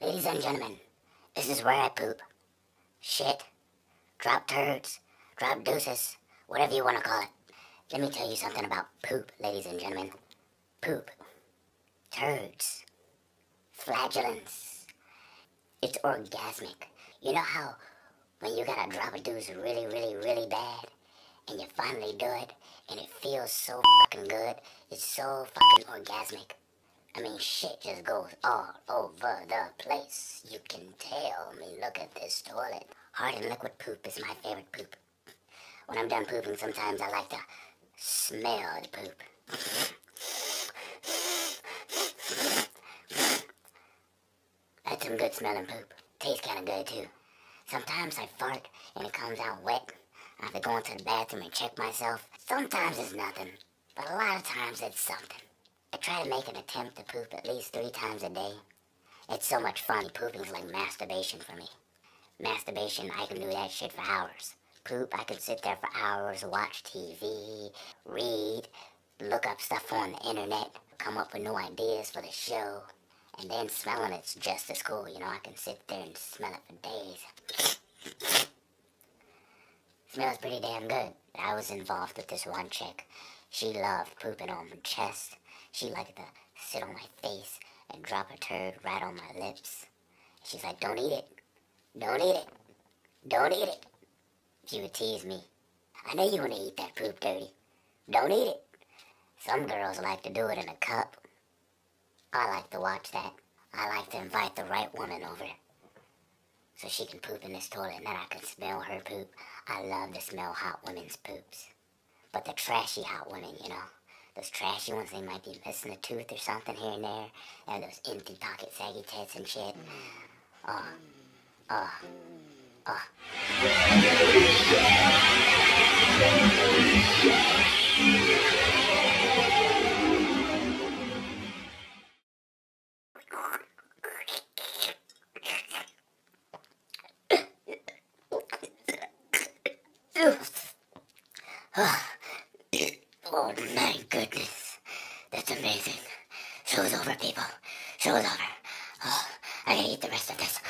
Ladies and gentlemen, this is where I poop. Shit. Drop turds. Drop deuces. Whatever you want to call it. Let me tell you something about poop, ladies and gentlemen. Poop. Turds. Flagellants. It's orgasmic. You know how when you gotta drop a deuce really, really, really bad, and you finally do it, and it feels so fucking good, it's so fucking orgasmic. I mean, shit just goes all over the place. You can tell me, look at this toilet. Hard and liquid poop is my favorite poop. When I'm done pooping, sometimes I like to smell the poop. That's some good smelling poop. Tastes kind of good too. Sometimes I fart and it comes out wet. I have to go into the bathroom and check myself. Sometimes it's nothing, but a lot of times it's something. I try to make an attempt to poop at least 3 times a day. It's so much fun. Pooping's like masturbation for me. Masturbation, I can do that shit for hours. Poop, I can sit there for hours, watch TV, read, look up stuff on the internet, come up with new ideas for the show. And then smelling it's just as cool, you know, I can sit there and smell it for days. Smells pretty damn good. I was involved with this one chick. She loved pooping on my chest. She liked to sit on my face and drop a turd right on my lips. She's like, don't eat it. Don't eat it. Don't eat it. She would tease me. I know you want to eat that poop, dirty. Don't eat it. Some girls like to do it in a cup. I like to watch that. I like to invite the right woman over so she can poop in this toilet and then I can smell her poop. I love to smell hot women's poops. But the trashy hot women, you know. Those trashy ones, they might be missing a tooth or something here and there. And those empty pocket saggy tits and shit. Oh my goodness. That's amazing. Show's over, people. Show's over. Oh, I gotta eat the rest of this.